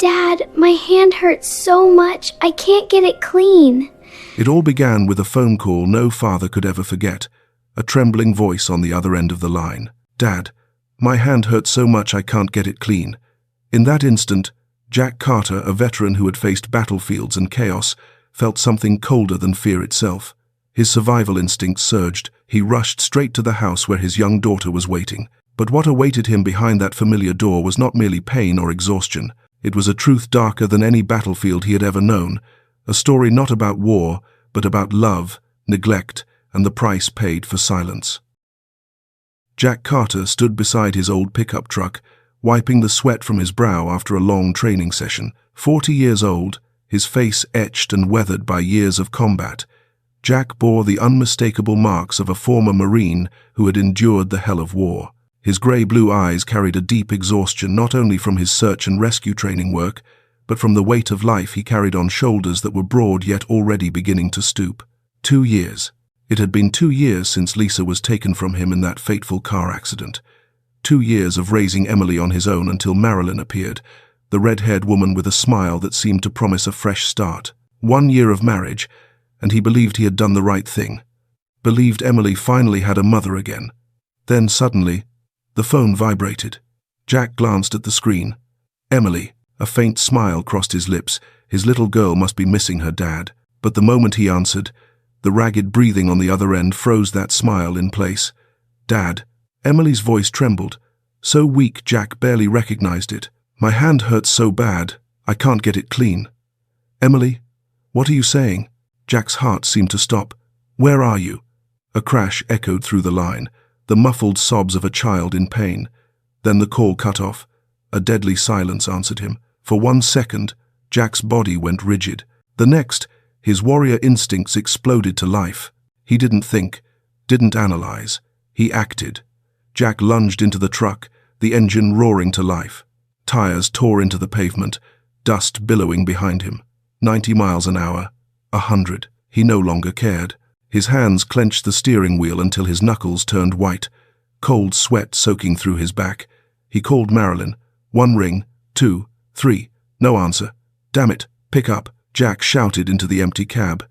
Dad, my hand hurts so much, I can't get it clean. It all began with a phone call no father could ever forget, a trembling voice on the other end of the line. Dad, my hand hurts so much I can't get it clean. In that instant, Jack Carter, a veteran who had faced battlefields and chaos, felt something colder than fear itself. His survival instinct surged. He rushed straight to the house where his young daughter was waiting. But what awaited him behind that familiar door was not merely pain or exhaustion. It was a truth darker than any battlefield he had ever known, a story not about war, but about love, neglect, and the price paid for silence. Jack Carter stood beside his old pickup truck, wiping the sweat from his brow after a long training session. 40 years old, his face etched and weathered by years of combat, Jack bore the unmistakable marks of a former Marine who had endured the hell of war. His grey-blue eyes carried a deep exhaustion not only from his search and rescue training work, but from the weight of life he carried on shoulders that were broad yet already beginning to stoop. 2 years. It had been 2 years since Lisa was taken from him in that fateful car accident. 2 years of raising Emily on his own until Marilyn appeared, the red-haired woman with a smile that seemed to promise a fresh start. 1 year of marriage, and he believed he had done the right thing. Believed Emily finally had a mother again. Then suddenly, the phone vibrated. Jack glanced at the screen. Emily. A faint smile crossed his lips. His little girl must be missing her dad. But the moment he answered, the ragged breathing on the other end froze that smile in place. Dad. Emily's voice trembled, so weak Jack barely recognized it. My hand hurts so bad, I can't get it clean. Emily, what are you saying? Jack's heart seemed to stop. Where are you? A crash echoed through the line, the muffled sobs of a child in pain. Then the call cut off. A deadly silence answered him. For 1 second, Jack's body went rigid. The next, his warrior instincts exploded to life. He didn't think, didn't analyze. He acted. Jack lunged into the truck, the engine roaring to life. Tires tore into the pavement, dust billowing behind him. 90 miles an hour. 100. He no longer cared. His hands clenched the steering wheel until his knuckles turned white, cold sweat soaking through his back. He called Marilyn. 1 ring, 2, 3. No answer. Damn it, pick up. Jack shouted into the empty cab.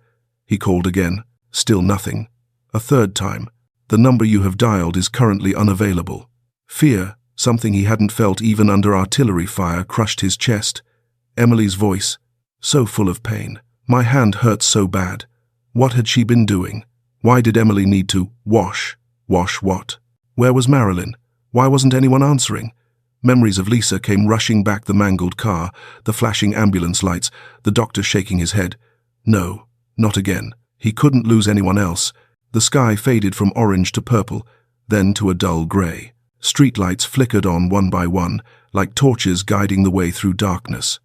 He called again. Still nothing. A 3rd time. The number you have dialed is currently unavailable. Fear, something he hadn't felt even under artillery fire, crushed his chest. Emily's voice, so full of pain. My hand hurts so bad. What had she been doing? Why did Emily need to wash? Wash what? Where was Marilyn? Why wasn't anyone answering? Memories of Lisa came rushing back, the mangled car, the flashing ambulance lights, the doctor shaking his head. No, not again. He couldn't lose anyone else. The sky faded from orange to purple, then to a dull grey. Streetlights flickered on one by one, like torches guiding the way through darkness.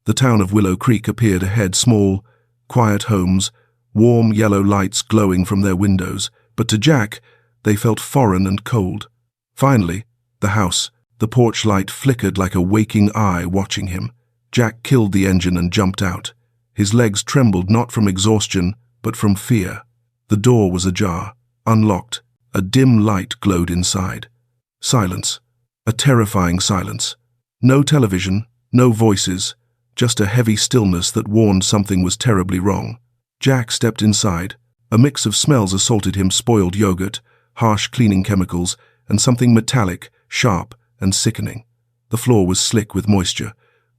The town of Willow Creek appeared ahead, small, quiet homes, warm yellow lights glowing from their windows, but to Jack, they felt foreign and cold. Finally, the house. The porch light flickered like a waking eye watching him. Jack killed the engine and jumped out. His legs trembled not from exhaustion, but from fear. The door was ajar, unlocked. A dim light glowed inside. Silence. A terrifying silence. No television, no voices, just a heavy stillness that warned something was terribly wrong. Jack stepped inside. A mix of smells assaulted him: spoiled yogurt, harsh cleaning chemicals, and something metallic, sharp, and sickening. The floor was slick with moisture.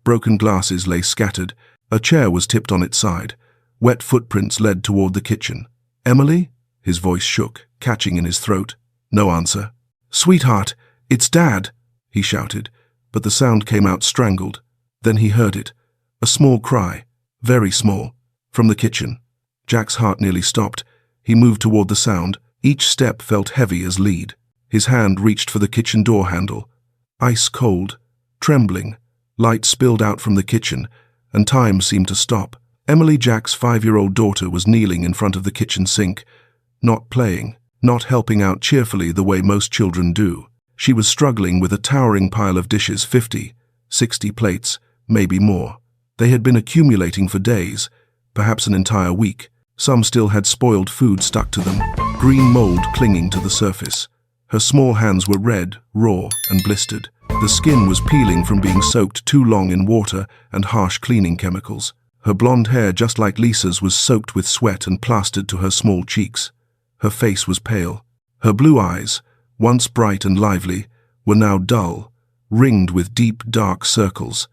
Broken glasses lay scattered. A chair was tipped on its side. Wet footprints led toward the kitchen. Emily? His voice shook, catching in his throat. No answer. Sweetheart, it's Dad, he shouted, but the sound came out strangled. Then he heard it. A small cry, very small, from the kitchen. Jack's heart nearly stopped. He moved toward the sound. Each step felt heavy as lead. His hand reached for the kitchen door handle. Ice cold, trembling, light spilled out from the kitchen, and time seemed to stop. Emily, Jack's 5-year-old daughter, was kneeling in front of the kitchen sink, not playing, not helping out cheerfully the way most children do. She was struggling with a towering pile of dishes, 50, 60 plates, maybe more. They had been accumulating for days, perhaps an entire week. Some still had spoiled food stuck to them, green mold clinging to the surface. Her small hands were red, raw, and blistered. The skin was peeling from being soaked too long in water and harsh cleaning chemicals. Her blonde hair, just like Lisa's, was soaked with sweat and plastered to her small cheeks. Her face was pale. Her blue eyes, once bright and lively, were now dull, ringed with deep, dark circles.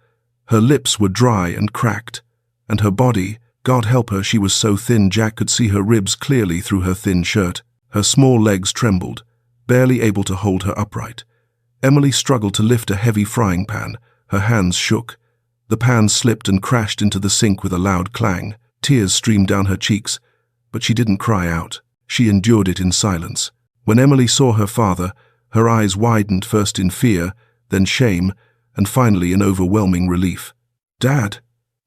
Her lips were dry and cracked, and her body, God help her, she was so thin Jack could see her ribs clearly through her thin shirt. Her small legs trembled, barely able to hold her upright. Emily struggled to lift a heavy frying pan. Her hands shook. The pan slipped and crashed into the sink with a loud clang. Tears streamed down her cheeks, but she didn't cry out. She endured it in silence. When Emily saw her father, her eyes widened, first in fear, then shame, and finally in overwhelming relief. "Dad!"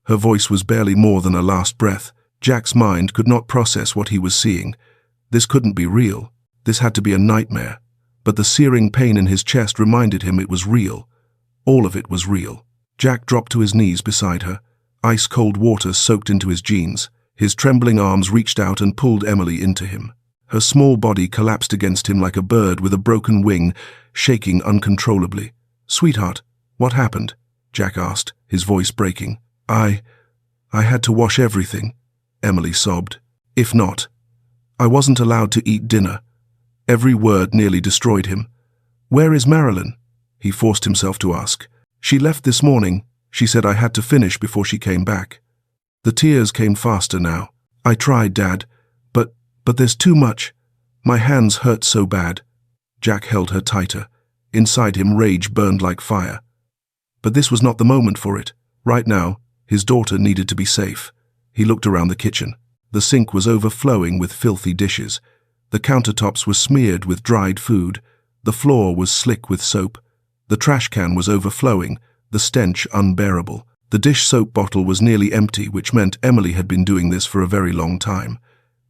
Her voice was barely more than a last breath. Jack's mind could not process what he was seeing. This couldn't be real. This had to be a nightmare. But the searing pain in his chest reminded him it was real. All of it was real. Jack dropped to his knees beside her. Ice-cold water soaked into his jeans. His trembling arms reached out and pulled Emily into him. Her small body collapsed against him like a bird with a broken wing, shaking uncontrollably. "Sweetheart, what happened?" Jack asked, his voice breaking. I had to wash everything," Emily sobbed. "If not, I wasn't allowed to eat dinner." Every word nearly destroyed him. "Where is Marilyn?" he forced himself to ask. "She left this morning. She said I had to finish before she came back." The tears came faster now. "I tried, Dad, but there's too much. My hands hurt so bad." Jack held her tighter. Inside him, rage burned like fire. But this was not the moment for it. Right now, his daughter needed to be safe. He looked around the kitchen. The sink was overflowing with filthy dishes. The countertops were smeared with dried food. The floor was slick with soap. The trash can was overflowing, the stench unbearable. The dish soap bottle was nearly empty, which meant Emily had been doing this for a very long time.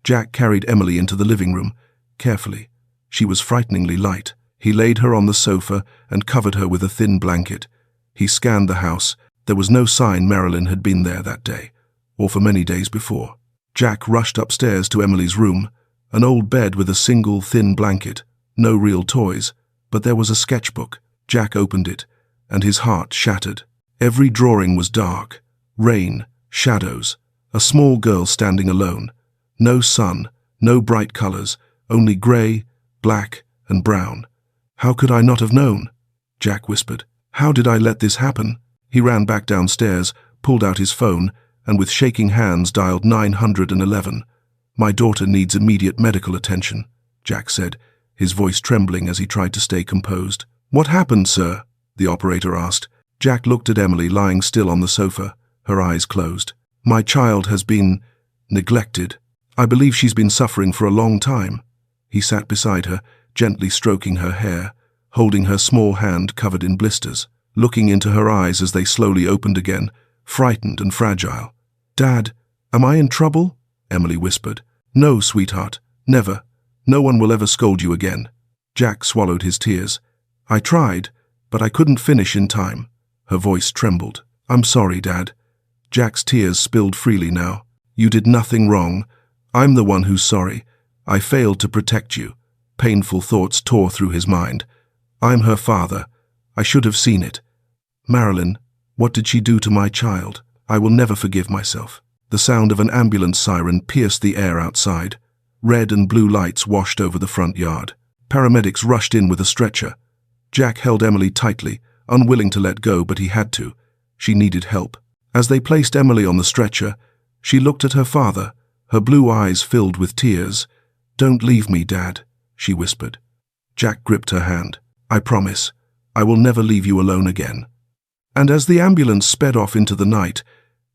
Jack carried Emily into the living room, carefully. She was frighteningly light. He laid her on the sofa and covered her with a thin blanket. He scanned the house. There was no sign Marilyn had been there that day, or for many days before. Jack rushed upstairs to Emily's room, an old bed with a single thin blanket, no real toys, but there was a sketchbook. Jack opened it, and his heart shattered. Every drawing was dark. Rain, shadows, a small girl standing alone. No sun, no bright colors, only gray, black, and brown. "How could I not have known?" Jack whispered. "How did I let this happen?" He ran back downstairs, pulled out his phone, and with shaking hands dialed 911. "My daughter needs immediate medical attention," Jack said, his voice trembling as he tried to stay composed. "What happened, sir?" the operator asked. Jack looked at Emily lying still on the sofa, her eyes closed. "My child has been neglected. I believe she's been suffering for a long time." He sat beside her, gently stroking her hair, holding her small hand covered in blisters, looking into her eyes as they slowly opened again, frightened and fragile. "Dad, am I in trouble?" Emily whispered. "No, sweetheart, never. No one will ever scold you again." Jack swallowed his tears. "I tried, but I couldn't finish in time." Her voice trembled. "I'm sorry, Dad." Jack's tears spilled freely now. "You did nothing wrong. I'm the one who's sorry. I failed to protect you." Painful thoughts tore through his mind. "I'm her father. I should have seen it. Marilyn, what did she do to my child? I will never forgive myself." The sound of an ambulance siren pierced the air outside. Red and blue lights washed over the front yard. Paramedics rushed in with a stretcher. Jack held Emily tightly, unwilling to let go, but he had to. She needed help. As they placed Emily on the stretcher, she looked at her father, her blue eyes filled with tears. "Don't leave me, Dad," she whispered. Jack gripped her hand. "I promise. I will never leave you alone again." And as the ambulance sped off into the night,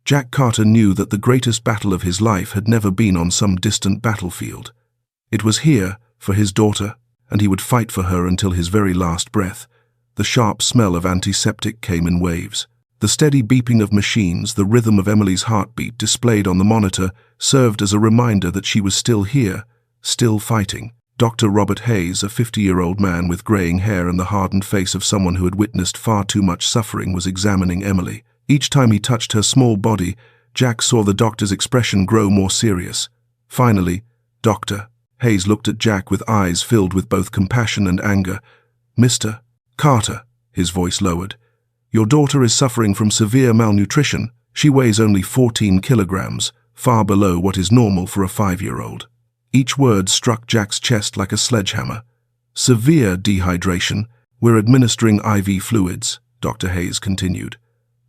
Jack Carter knew that the greatest battle of his life had never been on some distant battlefield. It was here, for his daughter, and he would fight for her until his very last breath. The sharp smell of antiseptic came in waves. The steady beeping of machines, the rhythm of Emily's heartbeat displayed on the monitor, served as a reminder that she was still here, still fighting. Dr. Robert Hayes, a 50-year-old man with graying hair and the hardened face of someone who had witnessed far too much suffering, was examining Emily. Each time he touched her small body, Jack saw the doctor's expression grow more serious. Finally, "Doctor," Hayes looked at Jack with eyes filled with both compassion and anger. "Mr. Carter," his voice lowered, "your daughter is suffering from severe malnutrition. She weighs only 14 kilograms, far below what is normal for a 5-year-old. Each word struck Jack's chest like a sledgehammer. "Severe dehydration. We're administering IV fluids," Dr. Hayes continued.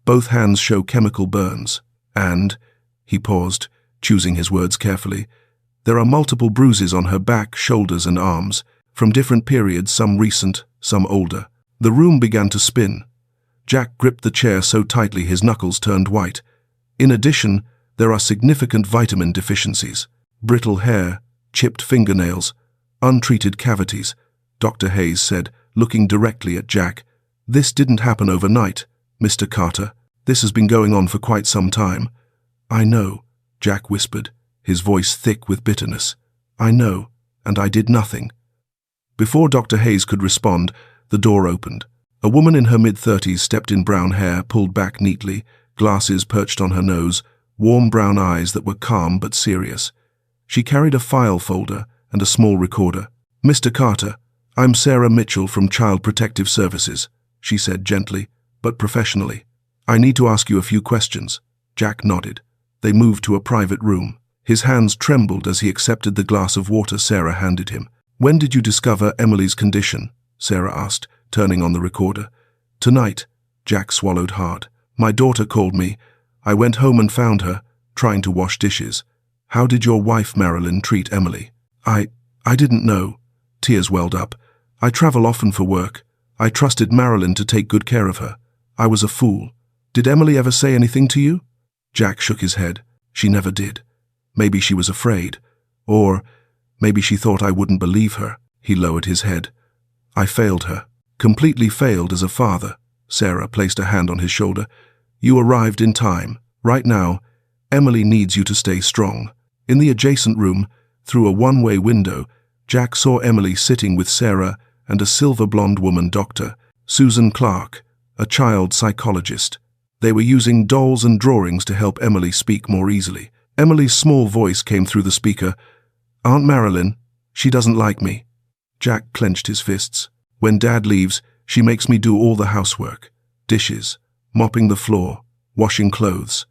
"Both hands show chemical burns. And," he paused, choosing his words carefully, "there are multiple bruises on her back, shoulders, and arms, from different periods, some recent, some older." The room began to spin. Jack gripped the chair so tightly his knuckles turned white. "In addition, there are significant vitamin deficiencies. Brittle hair, chipped fingernails, untreated cavities," Dr. Hayes said, looking directly at Jack. "This didn't happen overnight, Mr. Carter. This has been going on for quite some time." "I know," Jack whispered, his voice thick with bitterness. "I know, and I did nothing." Before Dr. Hayes could respond, the door opened. A woman in her mid-30s stepped in, brown hair pulled back neatly, glasses perched on her nose, warm brown eyes that were calm but serious. She carried a file folder and a small recorder. "Mr. Carter, I'm Sarah Mitchell from Child Protective Services," she said gently, but professionally. "I need to ask you a few questions." Jack nodded. They moved to a private room. His hands trembled as he accepted the glass of water Sarah handed him. "When did you discover Emily's condition?" Sarah asked, turning on the recorder. "Tonight," Jack swallowed hard. "My daughter called me. I went home and found her, trying to wash dishes." "How did your wife, Marilyn, treat Emily?" I didn't know." Tears welled up. "I travel often for work. I trusted Marilyn to take good care of her. I was a fool. Did Emily ever say anything to you?" Jack shook his head. "She never did. Maybe she was afraid. Or maybe she thought I wouldn't believe her." He lowered his head. "I failed her. Completely failed as a father." Sarah placed a hand on his shoulder. "You arrived in time. Right now, Emily needs you to stay strong." In the adjacent room, through a one-way window, Jack saw Emily sitting with Sarah and a silver-blonde woman doctor, Susan Clark, a child psychologist. They were using dolls and drawings to help Emily speak more easily. Emily's small voice came through the speaker. "Aunt Marilyn, she doesn't like me." Jack clenched his fists. "When Dad leaves, she makes me do all the housework. Dishes, mopping the floor, washing clothes."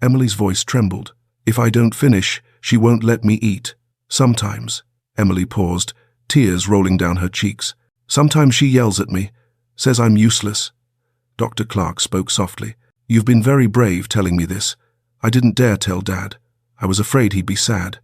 Emily's voice trembled. "If I don't finish, she won't let me eat. Sometimes." Emily paused, tears rolling down her cheeks. "Sometimes she yells at me, says I'm useless." Dr. Clark spoke softly. "You've been very brave telling me this. I didn't dare tell Dad. I was afraid he'd be sad."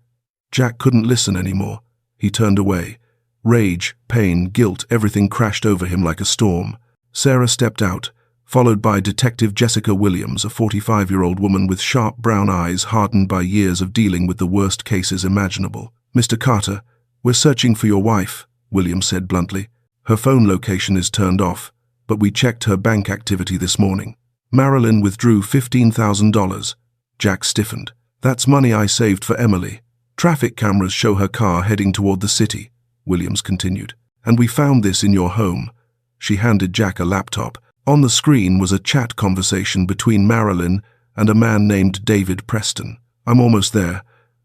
Jack couldn't listen anymore. He turned away. Rage, pain, guilt, everything crashed over him like a storm. Sarah stepped out, followed by Detective Jessica Williams, a 45-year-old woman with sharp brown eyes hardened by years of dealing with the worst cases imaginable. "Mr. Carter, we're searching for your wife," Williams said bluntly. "Her phone location is turned off, but we checked her bank activity this morning. Marilyn withdrew $15,000. Jack stiffened. "That's money I saved for Emily. Traffic cameras show her car heading toward the city," Williams continued. "And we found this in your home." She handed Jack a laptop. On the screen was a chat conversation between Marilyn and a man named David Preston. "I'm almost there.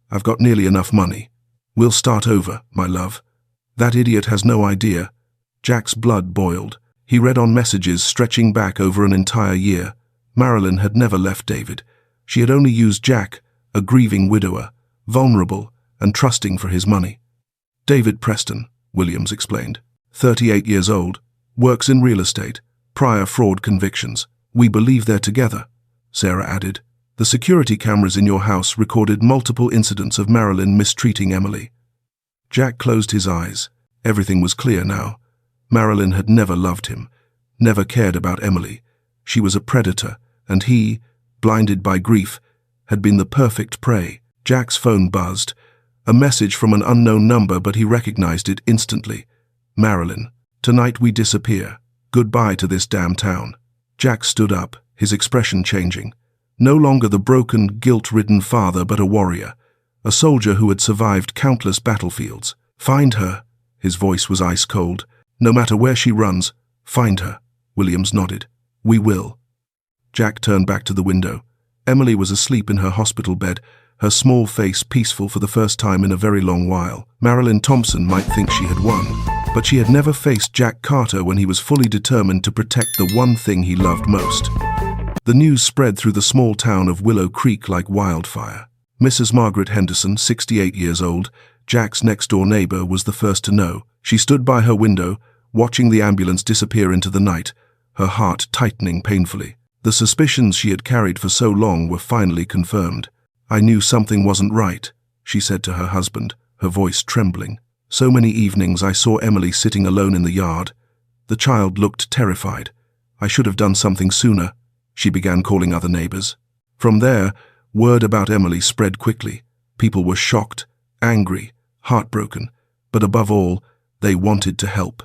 I've got nearly enough money. We'll start over, my love. That idiot has no idea." Jack's blood boiled. He read on messages stretching back over an entire year. Marilyn had never left David. She had only used Jack, a grieving widower, vulnerable and trusting for his money. "David Preston," Williams explained, 38 years old, works in real estate, prior fraud convictions. "We believe they're together," Sarah added. "The security cameras in your house recorded multiple incidents of Marilyn mistreating Emily." Jack closed his eyes. Everything was clear now. Marilyn had never loved him, never cared about Emily. She was a predator, and he, blinded by grief, had been the perfect prey. Jack's phone buzzed. A message from an unknown number, but he recognized it instantly. "Marilyn, tonight we disappear. Goodbye to this damn town." Jack stood up, his expression changing. No longer the broken, guilt-ridden father, but a warrior, a soldier who had survived countless battlefields. "Find her." His voice was ice cold. "No matter where she runs, find her." Williams nodded. "We will." Jack turned back to the window. Emily was asleep in her hospital bed, her small face peaceful for the first time in a very long while. Marilyn Thompson might think she had won, but she had never faced Jack Carter when he was fully determined to protect the one thing he loved most. The news spread through the small town of Willow Creek like wildfire. Mrs. Margaret Henderson, 68 years old, Jack's next-door neighbor, was the first to know. She stood by her window, watching the ambulance disappear into the night, her heart tightening painfully. The suspicions she had carried for so long were finally confirmed. "I knew something wasn't right," she said to her husband, her voice trembling. "So many evenings I saw Emily sitting alone in the yard. The child looked terrified. I should have done something sooner." She began calling other neighbors. From there, word about Emily spread quickly. People were shocked, angry, heartbroken, but above all, they wanted to help.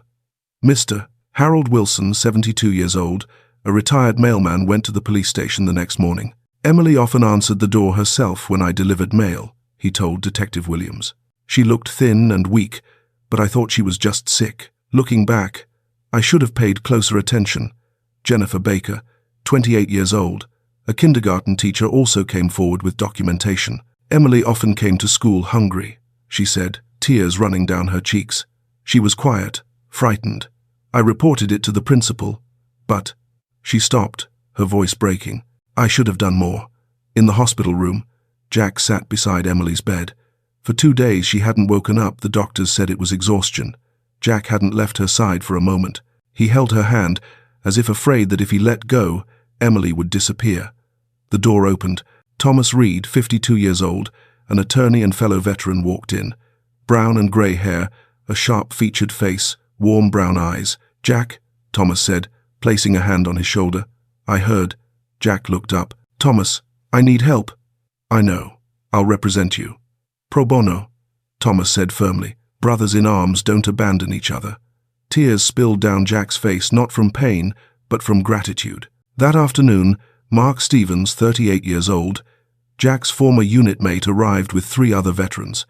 Mr. Harold Wilson, 72 years old, a retired mailman, went to the police station the next morning. "Emily often answered the door herself when I delivered mail," he told Detective Williams. "She looked thin and weak, but I thought she was just sick. Looking back, I should have paid closer attention." Jennifer Baker, 28 years old, a kindergarten teacher, also came forward with documentation. "Emily often came to school hungry," she said, tears running down her cheeks. "She was quiet, frightened. I reported it to the principal, but—" She stopped, her voice breaking. "I should have done more." In the hospital room, Jack sat beside Emily's bed. For 2 days she hadn't woken up. The doctors said it was exhaustion. Jack hadn't left her side for a moment. He held her hand, as if afraid that if he let go, Emily would disappear. The door opened. Thomas Reed, 52 years old, an attorney and fellow veteran, walked in. Brown and grey hair, a sharp-featured face, warm brown eyes. "Jack," Thomas said, placing a hand on his shoulder. "I heard." Jack looked up. "Thomas, I need help." "I know. I'll represent you." "Pro bono," Thomas said firmly. "Brothers in arms don't abandon each other." Tears spilled down Jack's face, not from pain, but from gratitude. That afternoon, Mark Stevens, 38 years old, Jack's former unit mate, arrived with 3 other veterans.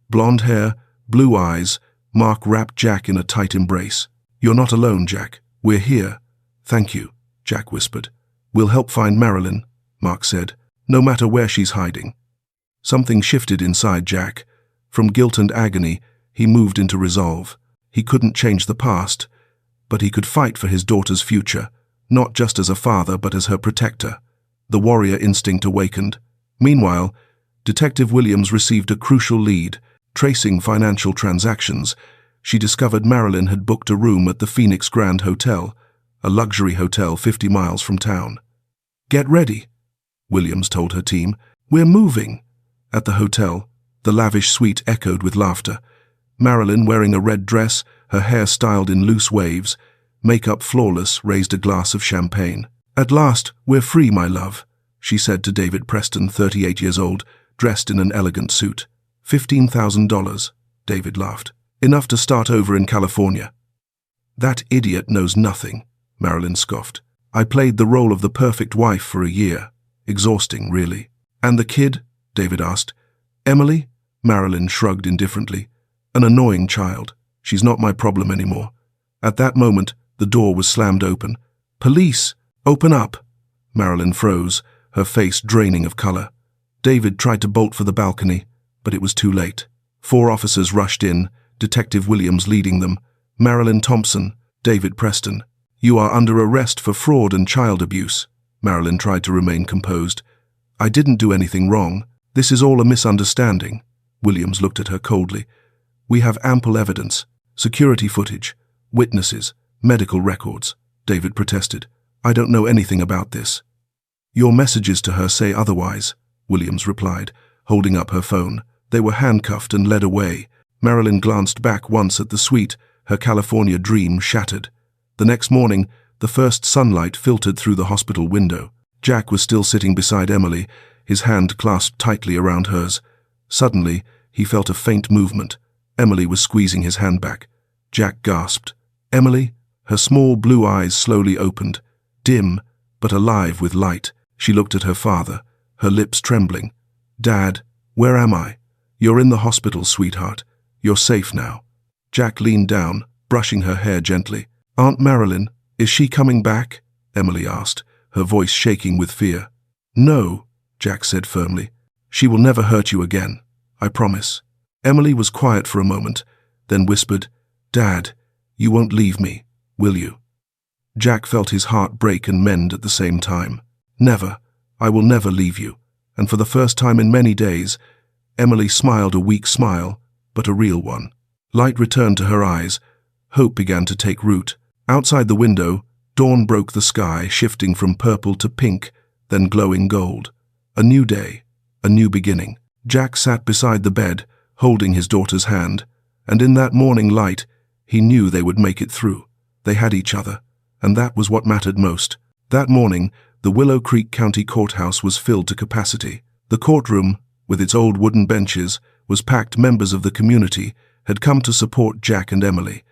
Blonde hair, blue eyes, Mark wrapped Jack in a tight embrace. "You're not alone, Jack. We're here." "Thank you," Jack whispered. "We'll help find Marilyn," Mark said, "no matter where she's hiding." Something shifted inside Jack. From guilt and agony, he moved into resolve. He couldn't change the past, but he could fight for his daughter's future, not just as a father, but as her protector. The warrior instinct awakened. Meanwhile, Detective Williams received a crucial lead. Tracing financial transactions, she discovered Marilyn had booked a room at the Phoenix Grand Hotel, a luxury hotel 50 miles from town. "Get ready," Williams told her team. "We're moving." At the hotel, the lavish suite echoed with laughter. Marilyn, wearing a red dress, her hair styled in loose waves, makeup flawless, raised a glass of champagne. "At last, we're free, my love," she said to David Preston, 38 years old, dressed in an elegant suit. $15,000, David laughed. "Enough to start over in California." "That idiot knows nothing," Marilyn scoffed. "I played the role of the perfect wife for a year. Exhausting, really." "And the kid?" David asked. "Emily?" Marilyn shrugged indifferently. "An annoying child. She's not my problem anymore." At that moment, the door was slammed open. "Police! Open up!" Marilyn froze, her face draining of color. David tried to bolt for the balcony, but it was too late. 4 officers rushed in, Detective Williams leading them. "Marilyn Thompson, David Preston, you are under arrest for fraud and child abuse." Marilyn tried to remain composed. "I didn't do anything wrong. This is all a misunderstanding." Williams looked at her coldly. "We have ample evidence, security footage, witnesses, medical records," David protested. "I don't know anything about this." "Your messages to her say otherwise," Williams replied, holding up her phone. They were handcuffed and led away. Marilyn glanced back once at the suite, her California dream shattered. The next morning, the first sunlight filtered through the hospital window. Jack was still sitting beside Emily, his hand clasped tightly around hers. Suddenly, he felt a faint movement. Emily was squeezing his hand back. Jack gasped. "Emily?" Her small blue eyes slowly opened, dim but alive with light. She looked at her father, her lips trembling. "Dad, where am I?" "You're in the hospital, sweetheart. You're safe now." Jack leaned down, brushing her hair gently. "Aunt Marilyn, is she coming back?" Emily asked, her voice shaking with fear. "No," Jack said firmly. She will never hurt you again, I promise. Emily was quiet for a moment, then whispered, Dad, you won't leave me, will you? Jack felt his heart break and mend at the same time. Never. I will never leave you. And for the first time in many days, Emily smiled a weak smile, but a real one. Light returned to her eyes. Hope began to take root. Outside the window, dawn broke the sky, shifting from purple to pink, then glowing gold. A new day, a new beginning. Jack sat beside the bed, holding his daughter's hand, and in that morning light, he knew they would make it through. They had each other, and that was what mattered most. That morning, the Willow Creek County Courthouse was filled to capacity. The courtroom, with its old wooden benches, was packed. Members of the community had come to support Jack and Emily,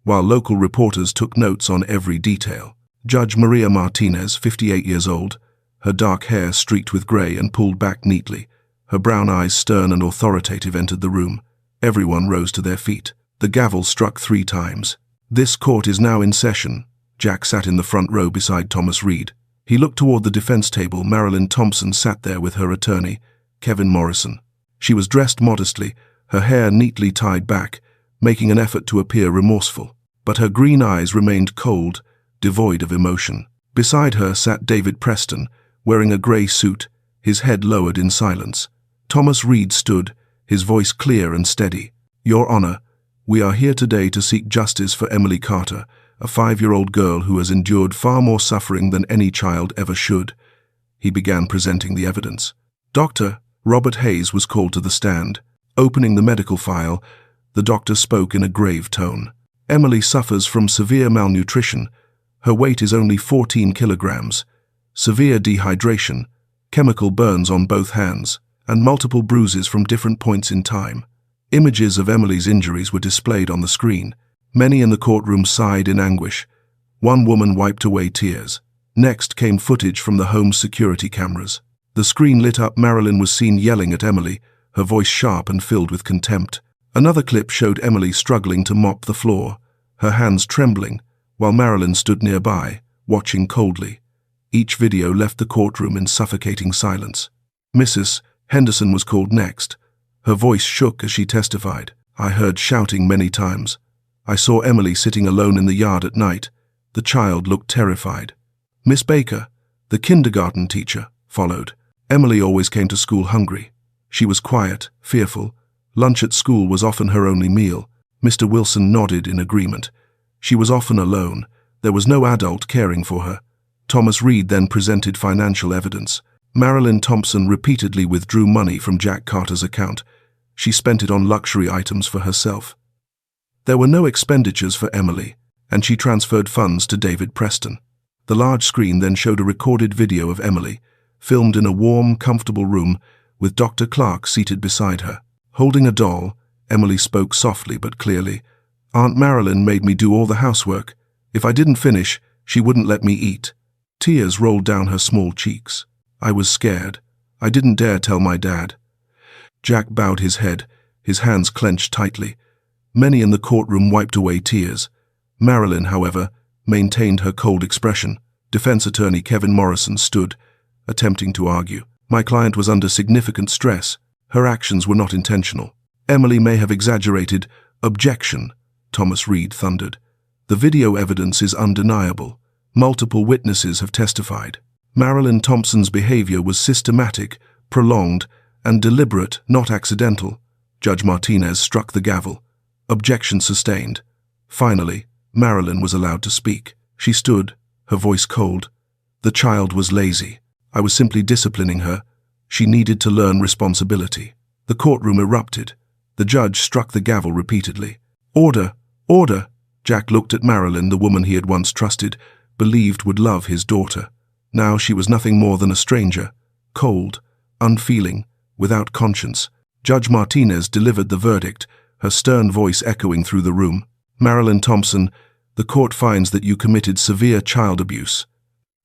while local reporters took notes on every detail. Judge Maria Martinez, 58 years old, her dark hair streaked with gray and pulled back neatly, her brown eyes stern and authoritative, entered the room. Everyone rose to their feet. The gavel struck 3 times. This court is now in session. Jack sat in the front row beside Thomas Reed. He looked toward the defense table. Marilyn Thompson sat there with her attorney, Kevin Morrison. She was dressed modestly, her hair neatly tied back, making an effort to appear remorseful. But her green eyes remained cold, devoid of emotion. Beside her sat David Preston, wearing a gray suit, his head lowered in silence. Thomas Reed stood, his voice clear and steady. Your Honor, we are here today to seek justice for Emily Carter, a 5-year-old girl who has endured far more suffering than any child ever should. He began presenting the evidence. Dr. Robert Hayes was called to the stand. Opening the medical file, the doctor spoke in a grave tone. Emily suffers from severe malnutrition. Her weight is only 14 kilograms. Severe dehydration, chemical burns on both hands, and multiple bruises from different points in time. Images of Emily's injuries were displayed on the screen. Many in the courtroom sighed in anguish. One woman wiped away tears. Next came footage from the home's security cameras. The screen lit up. Marilyn was seen yelling at Emily, her voice sharp and filled with contempt. Another clip showed Emily struggling to mop the floor, her hands trembling, while Marilyn stood nearby, watching coldly. Each video left the courtroom in suffocating silence. Mrs. Henderson was called next. Her voice shook as she testified. I heard shouting many times. I saw Emily sitting alone in the yard at night. The child looked terrified. Miss Baker, the kindergarten teacher, followed. Emily always came to school hungry. She was quiet, fearful. Lunch at school was often her only meal. Mr. Wilson nodded in agreement. She was often alone. There was no adult caring for her. Thomas Reed then presented financial evidence. Marilyn Thompson repeatedly withdrew money from Jack Carter's account. She spent it on luxury items for herself. There were no expenditures for Emily, and she transferred funds to David Preston. The large screen then showed a recorded video of Emily, filmed in a warm, comfortable room, with Dr. Clark seated beside her. Holding a doll, Emily spoke softly but clearly. Aunt Marilyn made me do all the housework. If I didn't finish, she wouldn't let me eat. Tears rolled down her small cheeks. I was scared. I didn't dare tell my dad. Jack bowed his head, his hands clenched tightly. Many in the courtroom wiped away tears. Marilyn, however, maintained her cold expression. Defense attorney Kevin Morrison stood, attempting to argue. My client was under significant stress. Her actions were not intentional. Emily may have exaggerated. Objection, Thomas Reed thundered. The video evidence is undeniable. Multiple witnesses have testified. Marilyn Thompson's behavior was systematic, prolonged, and deliberate, not accidental. Judge Martinez struck the gavel. Objection sustained. Finally, Marilyn was allowed to speak. She stood, her voice cold. The child was lazy. I was simply disciplining her. She needed to learn responsibility. The courtroom erupted. The judge struck the gavel repeatedly. Order! Order! Jack looked at Marilyn, the woman he had once trusted, believed would love his daughter. Now she was nothing more than a stranger, cold, unfeeling, without conscience. Judge Martinez delivered the verdict, her stern voice echoing through the room. Marilyn Thompson, the court finds that you committed severe child abuse.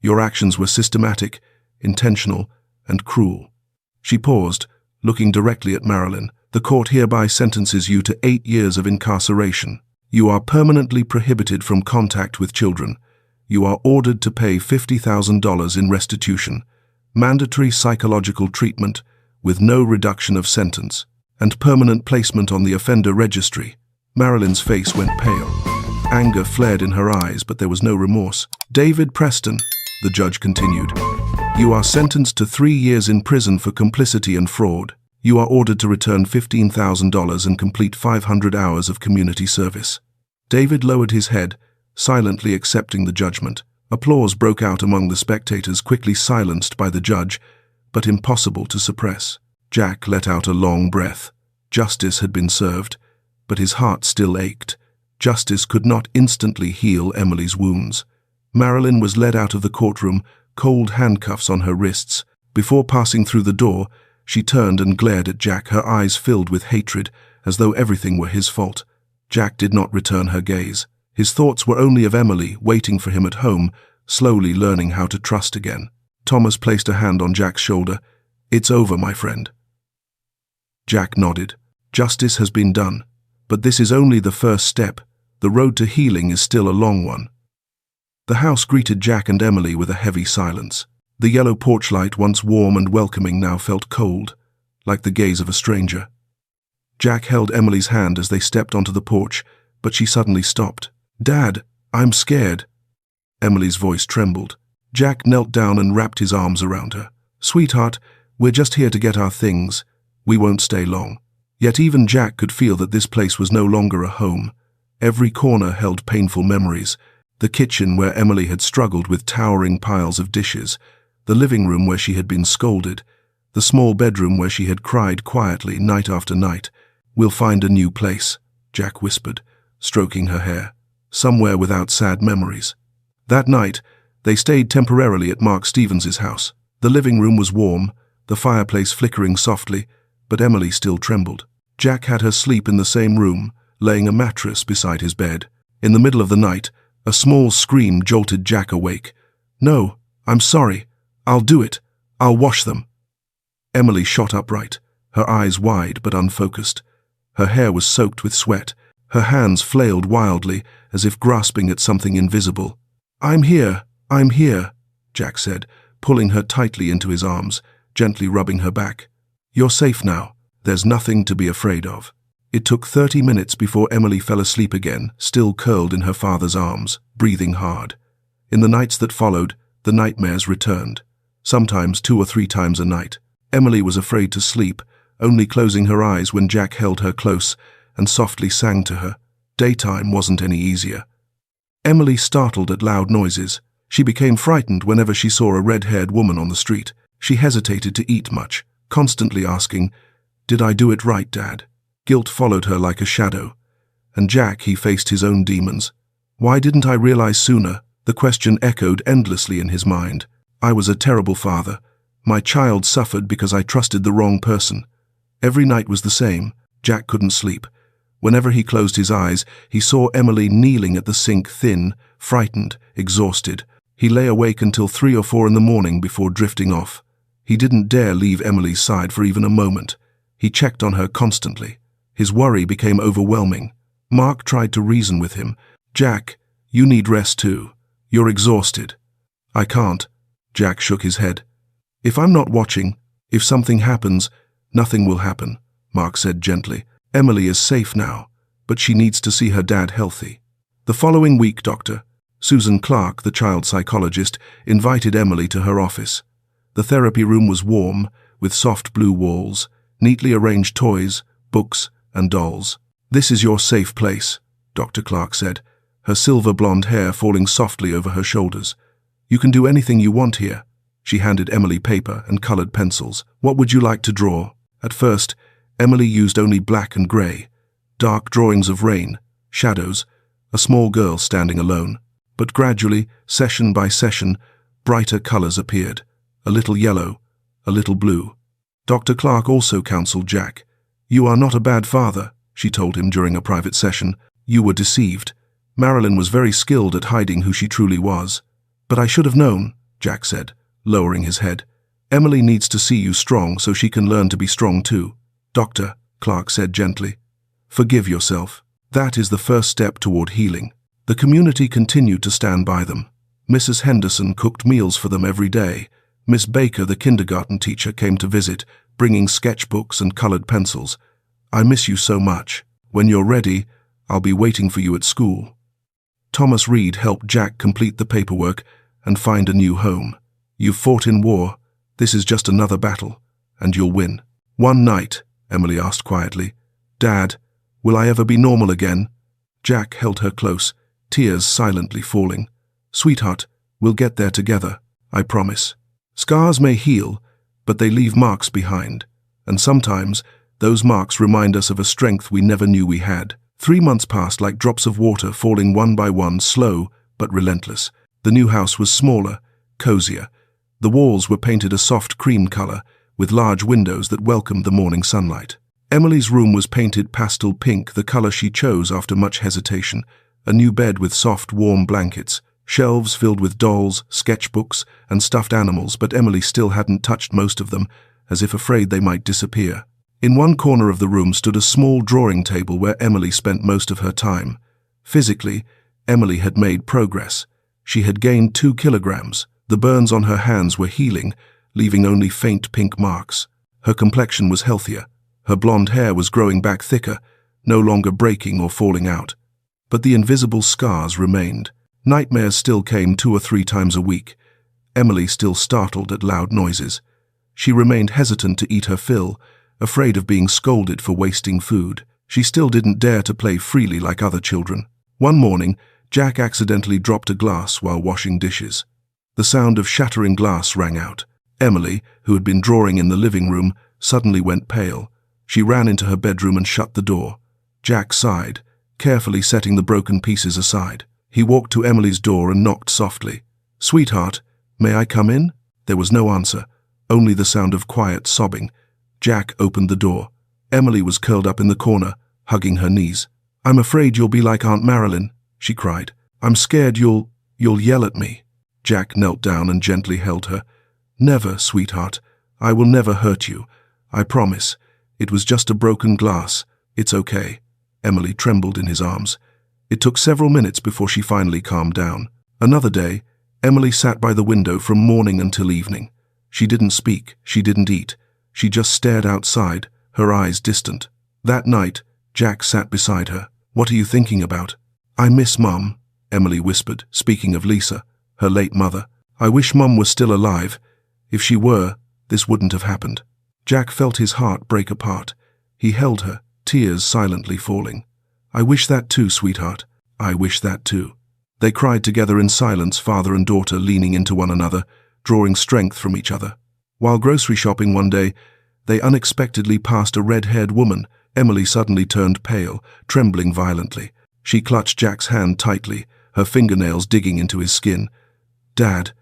Your actions were systematic, intentional, and cruel. She paused, looking directly at Marilyn. The court hereby sentences you to 8 years of incarceration. You are permanently prohibited from contact with children. You are ordered to pay $50,000 in restitution, mandatory psychological treatment, with no reduction of sentence, and permanent placement on the offender registry. Marilyn's face went pale. Anger flared in her eyes, but there was no remorse. "David Preston," the judge continued, "you are sentenced to 3 years in prison for complicity and fraud. You are ordered to return $15,000 and complete 500 hours of community service." David lowered his head, silently accepting the judgment. Applause broke out among the spectators, quickly silenced by the judge, but impossible to suppress. Jack let out a long breath. Justice had been served, but his heart still ached. Justice could not instantly heal Emily's wounds. Marilyn was led out of the courtroom, cold handcuffs on her wrists. Before passing through the door, she turned and glared at Jack, her eyes filled with hatred, as though everything were his fault. Jack did not return her gaze. His thoughts were only of Emily, waiting for him at home, slowly learning how to trust again. Thomas placed a hand on Jack's shoulder. "It's over, my friend." Jack nodded. "Justice has been done, but this is only the first step. The road to healing is still a long one." The house greeted Jack and Emily with a heavy silence. The yellow porch light, once warm and welcoming, now felt cold, like the gaze of a stranger. Jack held Emily's hand as they stepped onto the porch, but she suddenly stopped. "Dad, I'm scared." Emily's voice trembled. Jack knelt down and wrapped his arms around her. "Sweetheart, we're just here to get our things. We won't stay long." Yet even Jack could feel that this place was no longer a home. Every corner held painful memories. The kitchen where Emily had struggled with towering piles of dishes, the living room where she had been scolded, the small bedroom where she had cried quietly night after night. "We'll find a new place," Jack whispered, stroking her hair. "Somewhere without sad memories." That night, they stayed temporarily at Mark Stevens's house. The living room was warm, the fireplace flickering softly, but Emily still trembled. Jack had her sleep in the same room, laying a mattress beside his bed. In the middle of the night, a small scream jolted Jack awake. "No, I'm sorry. I'll do it. I'll wash them." Emily shot upright, her eyes wide but unfocused. Her hair was soaked with sweat. Her hands flailed wildly, as if grasping at something invisible. I'm here, Jack said, pulling her tightly into his arms, gently rubbing her back. "You're safe now. There's nothing to be afraid of." It took 30 minutes before Emily fell asleep again, still curled in her father's arms, breathing hard. In the nights that followed, the nightmares returned, sometimes 2 or 3 times a night. Emily was afraid to sleep, only closing her eyes when Jack held her close and softly sang to her. Daytime wasn't any easier. Emily startled at loud noises. She became frightened whenever she saw a red-haired woman on the street. She hesitated to eat much, constantly asking, "Did I do it right, Dad?" Guilt followed her like a shadow. And Jack, he faced his own demons. Why didn't I realize sooner? The question echoed endlessly in his mind. I was a terrible father. My child suffered because I trusted the wrong person. Every night was the same. Jack couldn't sleep. Whenever he closed his eyes, he saw Emily kneeling at the sink, thin, frightened, exhausted. He lay awake until 3 or 4 in the morning before drifting off. He didn't dare leave Emily's side for even a moment. He checked on her constantly. His worry became overwhelming. Mark tried to reason with him. "Jack, you need rest too. You're exhausted." "I can't." Jack shook his head. "If I'm not watching, if something happens, nothing will happen," Mark said gently. "Emily is safe now, but she needs to see her dad healthy." The following week, Dr. Susan Clark, the child psychologist, invited Emily to her office. The therapy room was warm, with soft blue walls, neatly arranged toys, books, and dolls. "This is your safe place," Dr. Clark said, her silver blonde hair falling softly over her shoulders. "You can do anything you want here." She handed Emily paper and colored pencils. "What would you like to draw?" At first, Emily used only black and gray, dark drawings of rain, shadows, a small girl standing alone. But gradually, session by session, brighter colors appeared, a little yellow, a little blue. Dr. Clark also counseled Jack. "You are not a bad father," she told him during a private session. "You were deceived." Marilyn was very skilled at hiding who she truly was. "But I should have known," Jack said, lowering his head. "Emily needs to see you strong so she can learn to be strong too." "Doctor," Clark said gently, "forgive yourself. That is the first step toward healing." The community continued to stand by them. Mrs. Henderson cooked meals for them every day. Miss Baker, the kindergarten teacher, came to visit, bringing sketchbooks and colored pencils. "I miss you so much. When you're ready, I'll be waiting for you at school." Thomas Reed helped Jack complete the paperwork and find a new home. "You've fought in war. This is just another battle, and you'll win." One night, Emily asked quietly, "Dad, will I ever be normal again?" Jack held her close, tears silently falling. "Sweetheart, we'll get there together, I promise. Scars may heal, but they leave marks behind, and sometimes those marks remind us of a strength we never knew we had." 3 months passed like drops of water falling one by one, slow but relentless. The new house was smaller, cozier. The walls were painted a soft cream color, with large windows that welcomed the morning sunlight. Emily's room was painted pastel pink, the color she chose after much hesitation. A new bed with soft, warm blankets, shelves filled with dolls, sketchbooks, and stuffed animals, but Emily still hadn't touched most of them, as if afraid they might disappear. In one corner of the room stood a small drawing table where Emily spent most of her time. Physically, Emily had made progress. She had gained 2 kilograms. The burns on her hands were healing, leaving only faint pink marks. Her complexion was healthier. Her blonde hair was growing back thicker, no longer breaking or falling out. But the invisible scars remained. Nightmares still came 2 or 3 times a week. Emily still startled at loud noises. She remained hesitant to eat her fill, afraid of being scolded for wasting food. She still didn't dare to play freely like other children. One morning, Jack accidentally dropped a glass while washing dishes. The sound of shattering glass rang out. Emily, who had been drawing in the living room, suddenly went pale. She ran into her bedroom and shut the door. Jack sighed, carefully setting the broken pieces aside. He walked to Emily's door and knocked softly. "Sweetheart, may I come in?" There was no answer, only the sound of quiet sobbing. Jack opened the door. Emily was curled up in the corner, hugging her knees. "I'm afraid you'll be like Aunt Marilyn," she cried. "I'm scared you'll yell at me." Jack knelt down and gently held her. "Never, sweetheart. I will never hurt you. I promise. It was just a broken glass. It's okay." Emily trembled in his arms. It took several minutes before she finally calmed down. Another day, Emily sat by the window from morning until evening. She didn't speak, she didn't eat. She just stared outside, her eyes distant. That night, Jack sat beside her. "What are you thinking about?" "I miss Mum," Emily whispered, speaking of Lisa, her late mother. "I wish Mum was still alive. If she were, this wouldn't have happened." Jack felt his heart break apart. He held her, tears silently falling. "I wish that too, sweetheart. I wish that too." They cried together in silence, father and daughter leaning into one another, drawing strength from each other. While grocery shopping one day, they unexpectedly passed a red-haired woman. Emily suddenly turned pale, trembling violently. She clutched Jack's hand tightly, her fingernails digging into his skin. "Dad,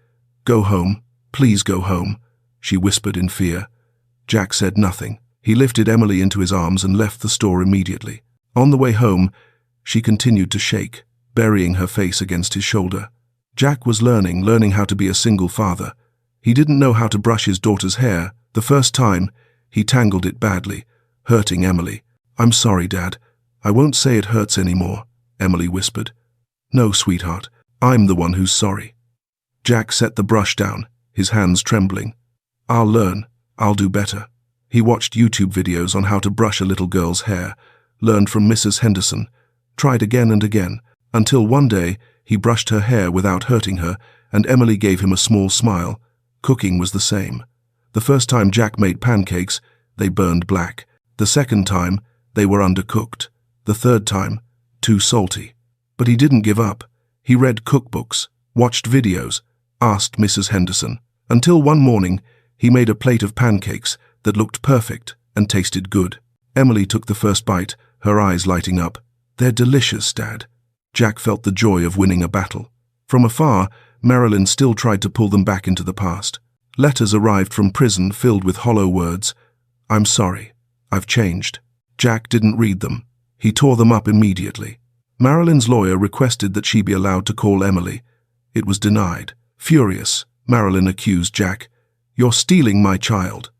go home. Please go home," she whispered in fear. Jack said nothing. He lifted Emily into his arms and left the store immediately. On the way home, she continued to shake, burying her face against his shoulder. Jack was learning how to be a single father. He didn't know how to brush his daughter's hair. The first time, he tangled it badly, hurting Emily. "I'm sorry, Dad. I won't say it hurts anymore," Emily whispered. "No, sweetheart. I'm the one who's sorry." Jack set the brush down, his hands trembling. "I'll learn. I'll do better." He watched YouTube videos on how to brush a little girl's hair, learned from Mrs. Henderson, tried again and again, until one day he brushed her hair without hurting her, and Emily gave him a small smile. Cooking was the same. The first time Jack made pancakes, they burned black. The second time, they were undercooked. The third time, too salty. But he didn't give up. He read cookbooks, watched videos, asked Mrs. Henderson, until one morning he made a plate of pancakes that looked perfect and tasted good. Emily took the first bite, her eyes lighting up. "They're delicious, Dad." Jack felt the joy of winning a battle. From afar, Marilyn still tried to pull them back into the past. Letters arrived from prison filled with hollow words. "I'm sorry. I've changed." Jack didn't read them. He tore them up immediately. Marilyn's lawyer requested that she be allowed to call Emily. It was denied. Furious, Marilyn accused Jack. "You're stealing my child."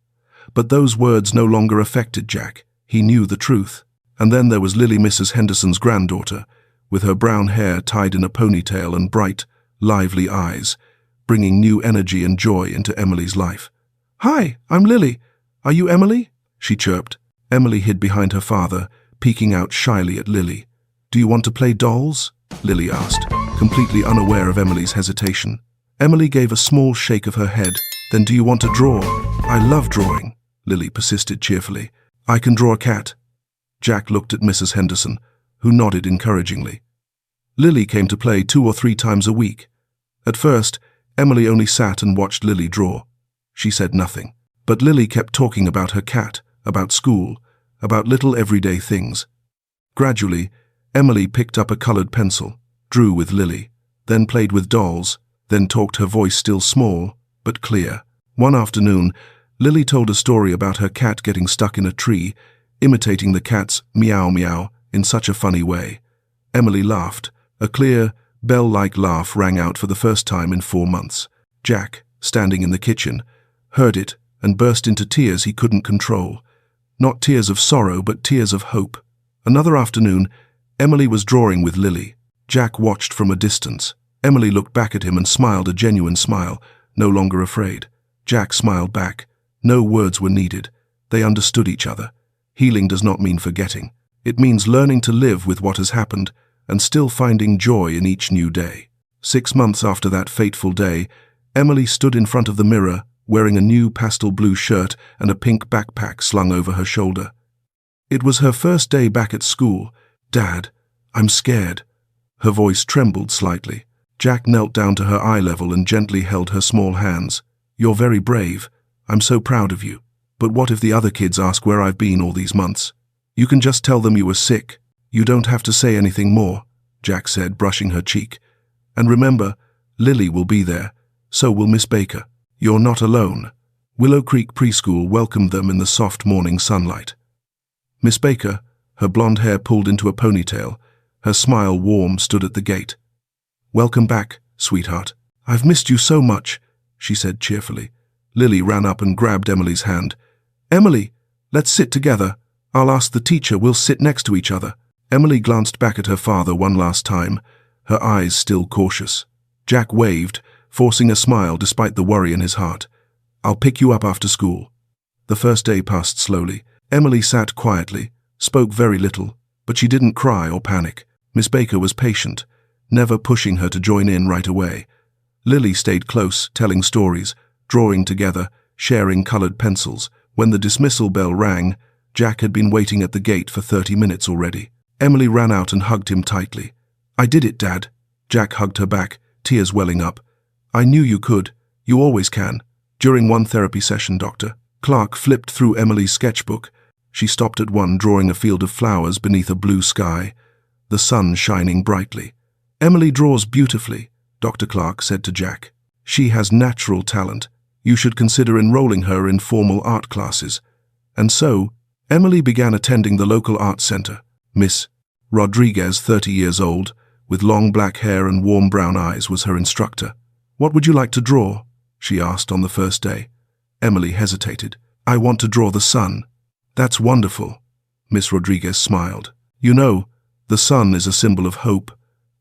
But those words no longer affected Jack. He knew the truth. And then there was Lily, Mrs. Henderson's granddaughter, with her brown hair tied in a ponytail and bright, lively eyes, bringing new energy and joy into Emily's life. "Hi, I'm Lily. Are you Emily? She chirped. Emily hid behind her father, peeking out shyly at Lily. Do you want to play dolls? Lily asked, completely unaware of Emily's hesitation. Emily gave a small shake of her head. Then do you want to draw? I love drawing, Lily persisted cheerfully. I can draw a cat. Jack looked at Mrs. Henderson, who nodded encouragingly. Lily came to play 2 or 3 times a week. At first, Emily only sat and watched Lily draw. She said nothing, but Lily kept talking about her cat, about school, about little everyday things. Gradually, Emily picked up a colored pencil, drew with Lily, then played with dolls, then talked, her voice still small, but clear. One afternoon, Lily told a story about her cat getting stuck in a tree, imitating the cat's meow meow in such a funny way. Emily laughed. A clear, bell-like laugh rang out for the first time in 4 months. Jack, standing in the kitchen, heard it and burst into tears he couldn't control. Not tears of sorrow, but tears of hope. Another afternoon, Emily was drawing with Lily. Jack watched from a distance. Emily looked back at him and smiled a genuine smile, no longer afraid. Jack smiled back. No words were needed. They understood each other. Healing does not mean forgetting. It means learning to live with what has happened and still finding joy in each new day. 6 months after that fateful day, Emily stood in front of the mirror, wearing a new pastel blue shirt and a pink backpack slung over her shoulder. It was her first day back at school. Dad, I'm scared. Her voice trembled slightly. Jack knelt down to her eye level and gently held her small hands. You're very brave. I'm so proud of you. But what if the other kids ask where I've been all these months? You can just tell them you were sick. You don't have to say anything more, Jack said, brushing her cheek. And remember, Lily will be there. So will Miss Baker. You're not alone. Willow Creek Preschool welcomed them in the soft morning sunlight. Miss Baker, her blonde hair pulled into a ponytail, her smile warm, stood at the gate. Welcome back, sweetheart. I've missed you so much, she said cheerfully. Lily ran up and grabbed Emily's hand. Emily, let's sit together. I'll ask the teacher. We'll sit next to each other. Emily glanced back at her father one last time, her eyes still cautious. Jack waved, forcing a smile despite the worry in his heart. I'll pick you up after school. The first day passed slowly. Emily sat quietly, spoke very little, but she didn't cry or panic. Miss Baker was patient, never pushing her to join in right away. Lily stayed close, telling stories, drawing together, sharing colored pencils. When the dismissal bell rang, Jack had been waiting at the gate for 30 minutes already. Emily ran out and hugged him tightly. I did it, Dad. Jack hugged her back, tears welling up. I knew you could. You always can. During one therapy session, Dr. Clark flipped through Emily's sketchbook. She stopped at one, drawing a field of flowers beneath a blue sky, the sun shining brightly. Emily draws beautifully, Dr. Clark said to Jack. She has natural talent. You should consider enrolling her in formal art classes. And so, Emily began attending the local art center. Miss Rodriguez, 30 years old, with long black hair and warm brown eyes, was her instructor. What would you like to draw? She asked on the first day. Emily hesitated. I want to draw the sun. That's wonderful. Miss Rodriguez smiled. You know, the sun is a symbol of hope.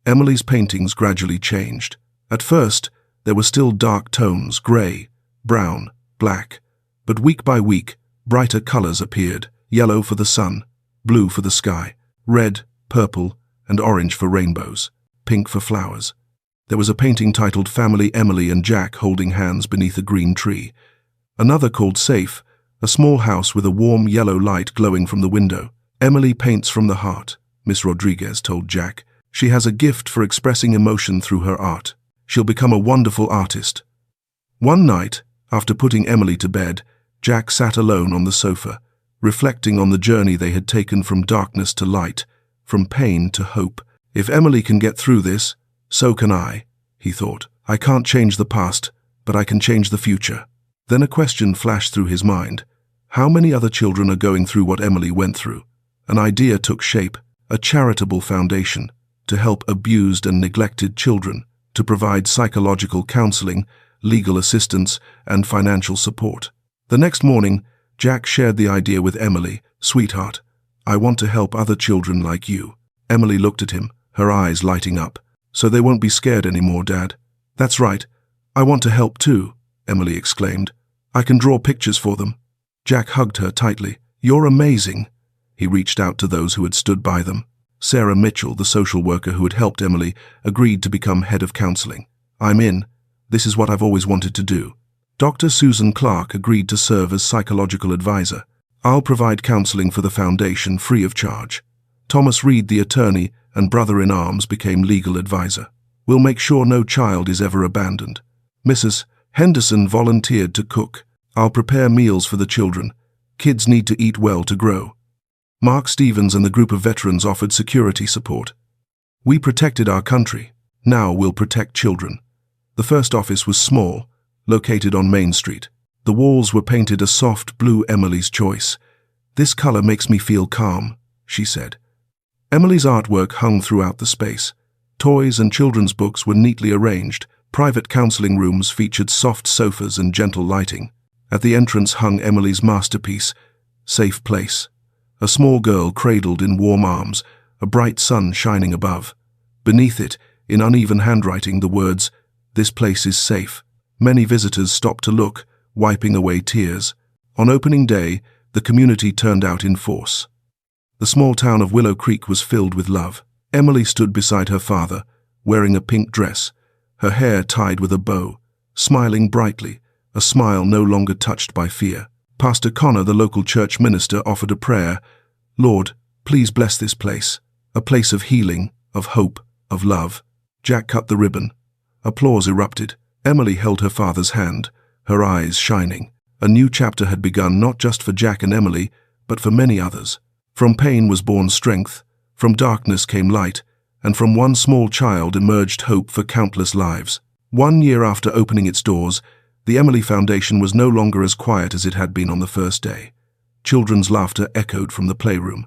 Emily's paintings gradually changed. At first, there were still dark tones, gray, brown, black. But week by week, brighter colors appeared. Yellow for the sun, blue for the sky, red, purple, and orange for rainbows, pink for flowers. There was a painting titled Family Emily and Jack holding hands beneath a green tree. Another called Safe, a small house with a warm yellow light glowing from the window. Emily paints from the heart, Miss Rodriguez told Jack. She has a gift for expressing emotion through her art. She'll become a wonderful artist. One night, after putting Emily to bed, Jack sat alone on the sofa, reflecting on the journey they had taken from darkness to light, from pain to hope. If Emily can get through this, so can I, he thought. I can't change the past, but I can change the future. Then a question flashed through his mind. How many other children are going through what Emily went through? An idea took shape, a charitable foundation, to help abused and neglected children, to provide psychological counseling, legal assistance, and financial support. The next morning, Jack shared the idea with Emily. Sweetheart, I want to help other children like you. Emily looked at him, her eyes lighting up. So they won't be scared anymore, Dad. That's right. I want to help too, Emily exclaimed. I can draw pictures for them. Jack hugged her tightly. "You're amazing." He reached out to those who had stood by them. Sarah Mitchell, the social worker who had helped Emily, agreed to become head of counseling. "I'm in. This is what I've always wanted to do." Dr. Susan Clark agreed to serve as psychological advisor. "I'll provide counseling for the foundation free of charge." Thomas Reed, the attorney and brother-in-arms, became legal advisor. "We'll make sure no child is ever abandoned." Mrs. Henderson volunteered to cook. "I'll prepare meals for the children. Kids need to eat well to grow." Mark Stevens and the group of veterans offered security support. "We protected our country. Now we'll protect children." The first office was small, located on Main Street. The walls were painted a soft blue, Emily's choice. "This color makes me feel calm," she said. Emily's artwork hung throughout the space. Toys and children's books were neatly arranged. Private counseling rooms featured soft sofas and gentle lighting. At the entrance hung Emily's masterpiece, Safe Place. A small girl cradled in warm arms, a bright sun shining above. Beneath it, in uneven handwriting, the words, "This place is safe." Many visitors stopped to look, wiping away tears. On opening day, the community turned out in force. The small town of Willow Creek was filled with love. Emily stood beside her father, wearing a pink dress, her hair tied with a bow, smiling brightly, a smile no longer touched by fear. Pastor Connor, the local church minister, offered a prayer. "Lord, please bless this place, a place of healing, of hope, of love." Jack cut the ribbon. Applause erupted. Emily held her father's hand, her eyes shining. A new chapter had begun, not just for Jack and Emily, but for many others. From pain was born strength, from darkness came light, and from one small child emerged hope for countless lives. 1 year after opening its doors, the Emily Foundation was no longer as quiet as it had been on the first day. Children's laughter echoed from the playroom.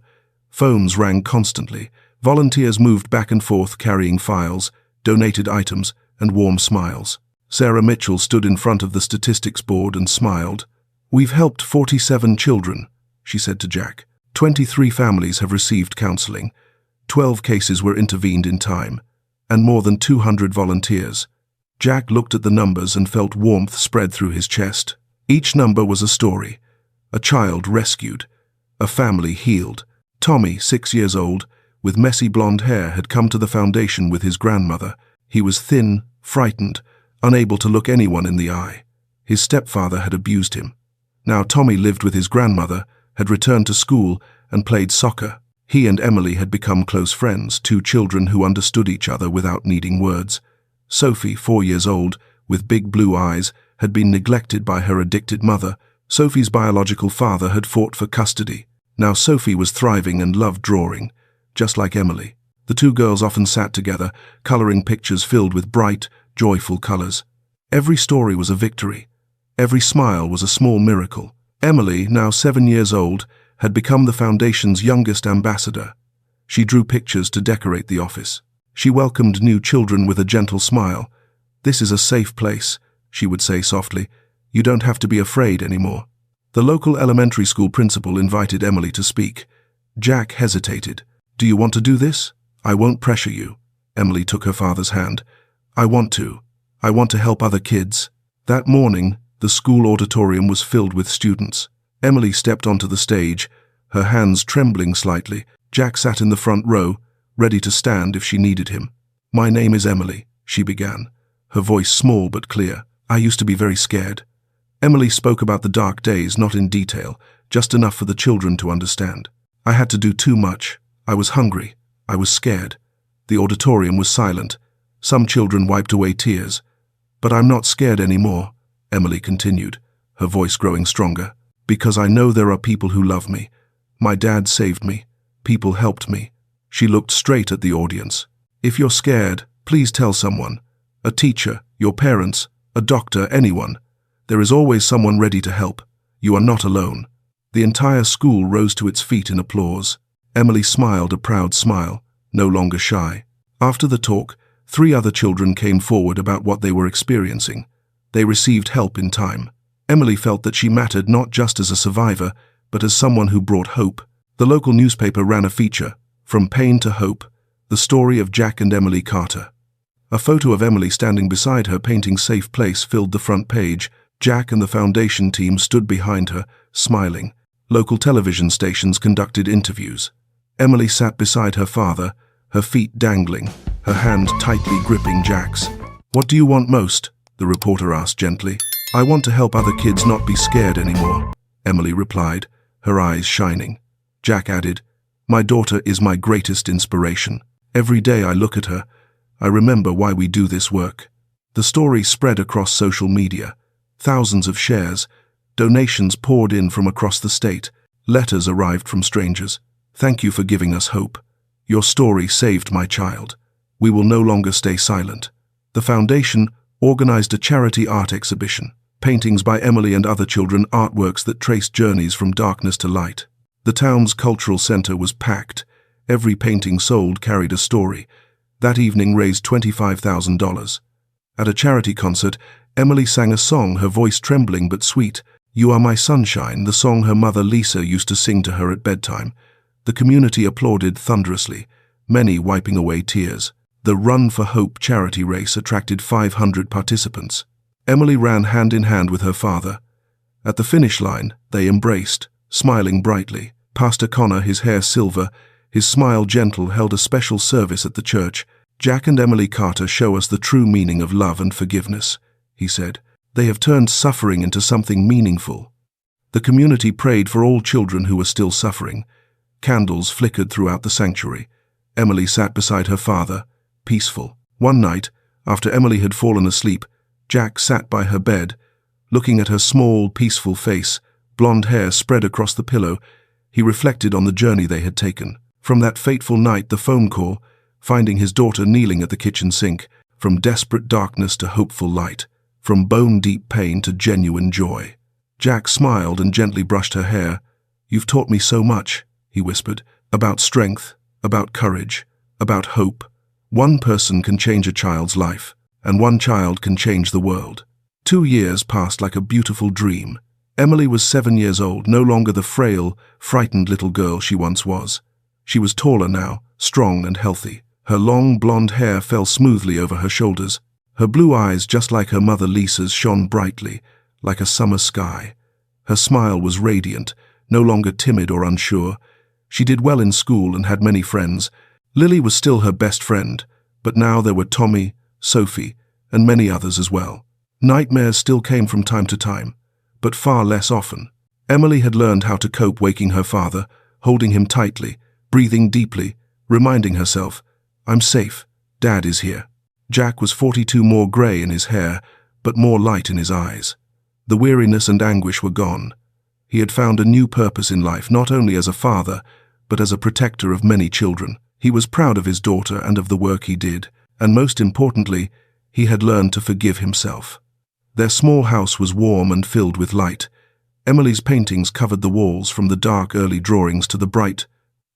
Phones rang constantly. Volunteers moved back and forth carrying files, donated items, and warm smiles. Sarah Mitchell stood in front of the statistics board and smiled. "We've helped 47 children," she said to Jack. 23 families have received counseling. 12 cases were intervened in time, and more than 200 volunteers. Jack looked at the numbers and felt warmth spread through his chest. Each number was a story. A child rescued. A family healed. Tommy, 6 years old, with messy blonde hair, had come to the foundation with his grandmother. He was thin, frightened, unable to look anyone in the eye. His stepfather had abused him. Now Tommy lived with his grandmother, had returned to school, and played soccer. He and Emily had become close friends, two children who understood each other without needing words. Sophie, 4 years old, with big blue eyes, had been neglected by her addicted mother. Sophie's biological father had fought for custody. Now Sophie was thriving and loved drawing, just like Emily. The two girls often sat together, coloring pictures filled with bright, joyful colors. Every story was a victory. Every smile was a small miracle. Emily, now 7 years old, had become the foundation's youngest ambassador. She drew pictures to decorate the office. She welcomed new children with a gentle smile. "This is a safe place," she would say softly. "You don't have to be afraid anymore." The local elementary school principal invited Emily to speak. Jack hesitated. "Do you want to do this?" "I won't pressure you." Emily took her father's hand. "I want to. I want to help other kids." That morning, the school auditorium was filled with students. Emily stepped onto the stage, her hands trembling slightly. Jack sat in the front row, ready to stand if she needed him. "My name is Emily," she began, her voice small but clear. "I used to be very scared." Emily spoke about the dark days, not in detail, just enough for the children to understand. "I had to do too much. I was hungry. I was scared." The auditorium was silent. Some children wiped away tears. "But I'm not scared anymore," Emily continued, her voice growing stronger, "because I know there are people who love me. My dad saved me. People helped me." She looked straight at the audience. "If you're scared, please tell someone. A teacher, your parents, a doctor, anyone. There is always someone ready to help. You are not alone." The entire school rose to its feet in applause. Emily smiled a proud smile, no longer shy. After the talk, 3 other children came forward about what they were experiencing. They received help in time. Emily felt that she mattered not just as a survivor, but as someone who brought hope. The local newspaper ran a feature, From Pain to Hope, the story of Jack and Emily Carter. A photo of Emily standing beside her painting Safe Place filled the front page. Jack and the foundation team stood behind her, smiling. Local television stations conducted interviews. Emily sat beside her father, her feet dangling, her hand tightly gripping Jack's. "What do you want most?" the reporter asked gently. "I want to help other kids not be scared anymore," Emily replied, her eyes shining. Jack added, "My daughter is my greatest inspiration. Every day I look at her, I remember why we do this work." The story spread across social media. Thousands of shares. Donations poured in from across the state. Letters arrived from strangers. "Thank you for giving us hope. Your story saved my child. We will no longer stay silent." The foundation organized a charity art exhibition. Paintings by Emily and other children, artworks that traced journeys from darkness to light. The town's cultural center was packed. Every painting sold carried a story. That evening raised $25,000. At a charity concert, Emily sang a song, her voice trembling but sweet. "You Are My Sunshine," the song her mother Lisa used to sing to her at bedtime. The community applauded thunderously, many wiping away tears. The Run for Hope charity race attracted 500 participants. Emily ran hand in hand with her father. At the finish line, they embraced, smiling brightly. Pastor Connor, his hair silver, his smile gentle, held a special service at the church. "Jack and Emily Carter show us the true meaning of love and forgiveness," he said. "They have turned suffering into something meaningful." The community prayed for all children who were still suffering. Candles flickered throughout the sanctuary. Emily sat beside her father, peaceful. One night, after Emily had fallen asleep, Jack sat by her bed, looking at her small, peaceful face, blonde hair spread across the pillow. He reflected on the journey they had taken. From that fateful night, the phone call, finding his daughter kneeling at the kitchen sink, from desperate darkness to hopeful light, from bone-deep pain to genuine joy. Jack smiled and gently brushed her hair. "You've taught me so much," he whispered, "about strength, about courage, about hope. One person can change a child's life, and one child can change the world." 2 years passed like a beautiful dream. Emily was 7 years old, no longer the frail, frightened little girl she once was. She was taller now, strong and healthy. Her long blonde hair fell smoothly over her shoulders. Her blue eyes, just like her mother Lisa's, shone brightly, like a summer sky. Her smile was radiant, no longer timid or unsure. She did well in school and had many friends. Lily was still her best friend, but now there were Tommy, Sophie, and many others as well. Nightmares still came from time to time, but far less often. Emily had learned how to cope, waking her father, holding him tightly, breathing deeply, reminding herself, "I'm safe, Dad is here." Jack was 42, more grey in his hair, but more light in his eyes. The weariness and anguish were gone. He had found a new purpose in life, not only as a father, but as a protector of many children. He was proud of his daughter and of the work he did, and most importantly, he had learned to forgive himself. Their small house was warm and filled with light. Emily's paintings covered the walls, from the dark early drawings to the bright,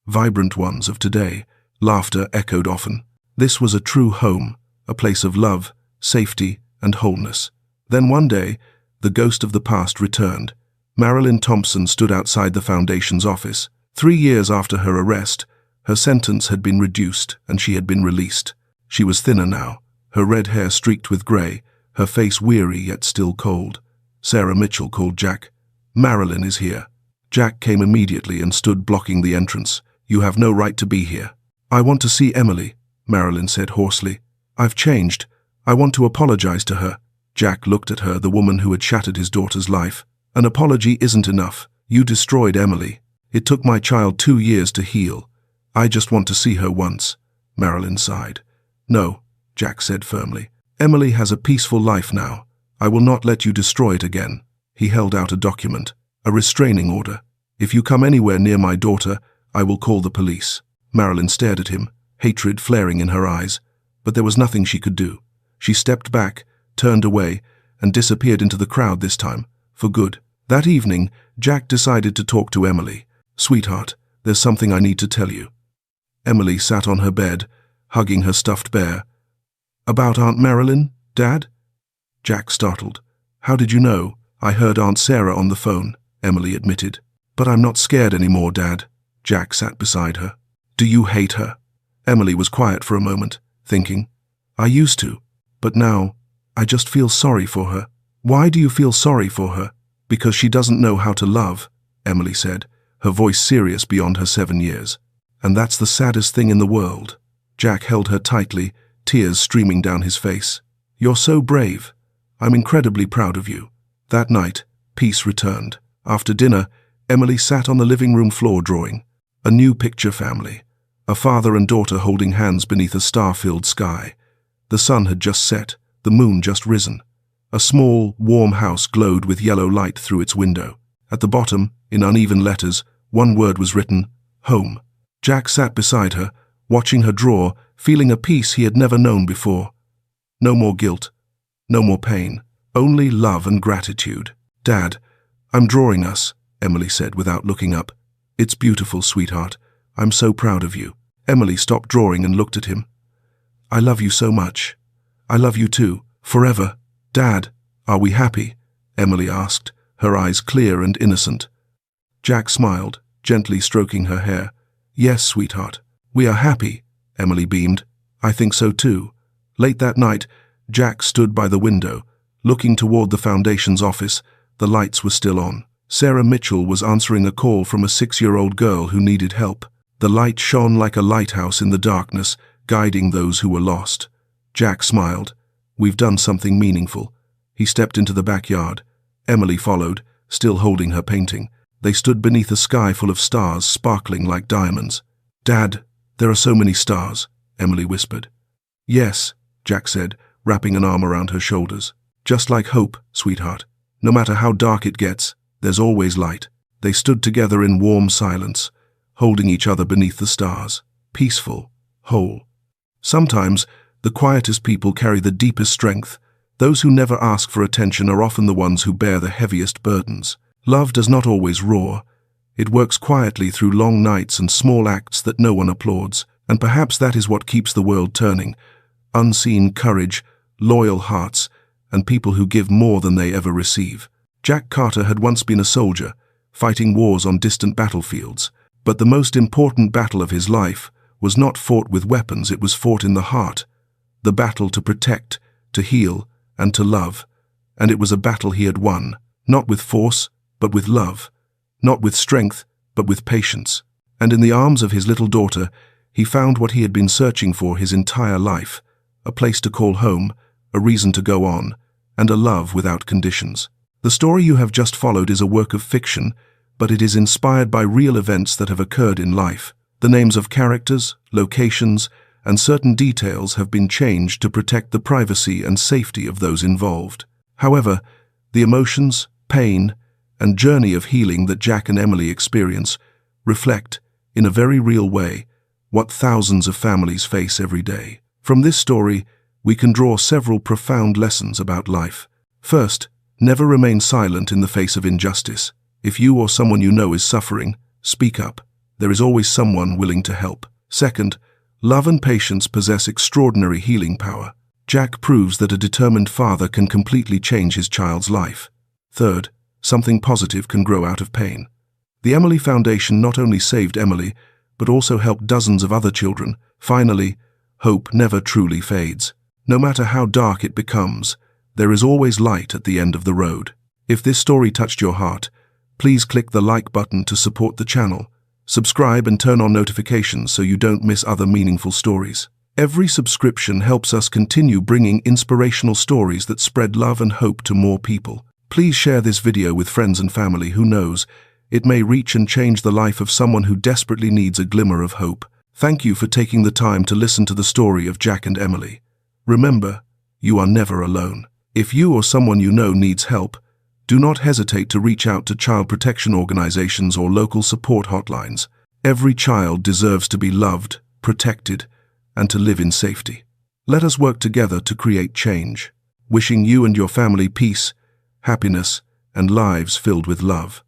vibrant ones of today. Laughter echoed often. This was a true home, a place of love, safety, and wholeness. Then one day, the ghost of the past returned. Marilyn Thompson stood outside the foundation's office. 3 years after her arrest, her sentence had been reduced and she had been released. She was thinner now, her red hair streaked with grey, her face weary yet still cold. Sarah Mitchell called Jack. "Marilyn is here." Jack came immediately and stood blocking the entrance. "You have no right to be here." "I want to see Emily," Marilyn said hoarsely. "I've changed. I want to apologize to her." Jack looked at her, the woman who had shattered his daughter's life. "An apology isn't enough. You destroyed Emily. It took my child 2 years to heal. I just want to see her once." Marilyn sighed. "No," Jack said firmly. "Emily has a peaceful life now. I will not let you destroy it again." He held out a document, a restraining order. "If you come anywhere near my daughter, I will call the police." Marilyn stared at him, hatred flaring in her eyes, but there was nothing she could do. She stepped back, turned away, and disappeared into the crowd this time, for good. That evening, Jack decided to talk to Emily. "Sweetheart, there's something I need to tell you." Emily sat on her bed, hugging her stuffed bear. "About Aunt Marilyn, Dad?" Jack startled. "How did you know?" "I heard Aunt Sarah on the phone," Emily admitted. "But I'm not scared anymore, Dad." Jack sat beside her. "Do you hate her?" Emily was quiet for a moment, thinking. "I used to, but now I just feel sorry for her." Why do you feel sorry for her? Because she doesn't know how to love, Emily said, her voice serious beyond her 7 years. And that's the saddest thing in the world. Jack held her tightly, tears streaming down his face. You're so brave. I'm incredibly proud of you. That night, peace returned. After dinner, Emily sat on the living room floor drawing. A new picture family. A father and daughter holding hands beneath a star-filled sky. The sun had just set, the moon just risen. A small, warm house glowed with yellow light through its window. At the bottom, in uneven letters, one word was written, home. Jack sat beside her, watching her draw, feeling a peace he had never known before. No more guilt, no more pain, only love and gratitude. Dad, I'm drawing us, Emily said without looking up. It's beautiful, sweetheart. I'm so proud of you. Emily stopped drawing and looked at him. I love you so much. I love you too, forever. Dad, are we happy? Emily asked, her eyes clear and innocent. Jack smiled, gently stroking her hair. Yes, sweetheart, we are happy, Emily beamed. I think so too. Late that night, Jack stood by the window, looking toward the Foundation's office. The lights were still on. Sarah Mitchell was answering a call from a 6-year-old girl who needed help. The light shone like a lighthouse in the darkness, guiding those who were lost. Jack smiled. We've done something meaningful. He stepped into the backyard. Emily followed, still holding her painting. They stood beneath a sky full of stars, sparkling like diamonds. Dad, there are so many stars, Emily whispered. Yes, Jack said, wrapping an arm around her shoulders. Just like hope, sweetheart. No matter how dark it gets, there's always light. They stood together in warm silence, holding each other beneath the stars, peaceful, whole. Sometimes, the quietest people carry the deepest strength. Those who never ask for attention are often the ones who bear the heaviest burdens. Love does not always roar. It works quietly through long nights and small acts that no one applauds. And perhaps that is what keeps the world turning. Unseen courage, loyal hearts, and people who give more than they ever receive. Jack Carter had once been a soldier, fighting wars on distant battlefields. But the most important battle of his life was not fought with weapons, it was fought in the heart. The battle to protect, to heal, and to love. And it was a battle he had won, not with force, but with love. Not with strength, but with patience. And in the arms of his little daughter, he found what he had been searching for his entire life. A place to call home, a reason to go on, and a love without conditions. The story you have just followed is a work of fiction, but it is inspired by real events that have occurred in life. The names of characters, locations, and certain details have been changed to protect the privacy and safety of those involved. However, the emotions, pain, and journey of healing that Jack and Emily experience reflect, in a very real way, what thousands of families face every day. From this story, we can draw several profound lessons about life. First, never remain silent in the face of injustice. If you or someone you know is suffering, speak up. There is always someone willing to help. Second, love and patience possess extraordinary healing power. Jack proves that a determined father can completely change his child's life. Third, something positive can grow out of pain. The Emily Foundation not only saved Emily, but also helped dozens of other children. Finally, hope never truly fades. No matter how dark it becomes, there is always light at the end of the road. If this story touched your heart, please click the like button to support the channel. Subscribe and turn on notifications so you don't miss other meaningful stories. Every subscription helps us continue bringing inspirational stories that spread love and hope to more people. Please share this video with friends and family. Who knows, it may reach and change the life of someone who desperately needs a glimmer of hope. Thank you for taking the time to listen to the story of Jack and Emily. Remember, you are never alone. If you or someone you know needs help, do not hesitate to reach out to child protection organizations or local support hotlines. Every child deserves to be loved, protected, and to live in safety. Let us work together to create change. Wishing you and your family peace, happiness, and lives filled with love.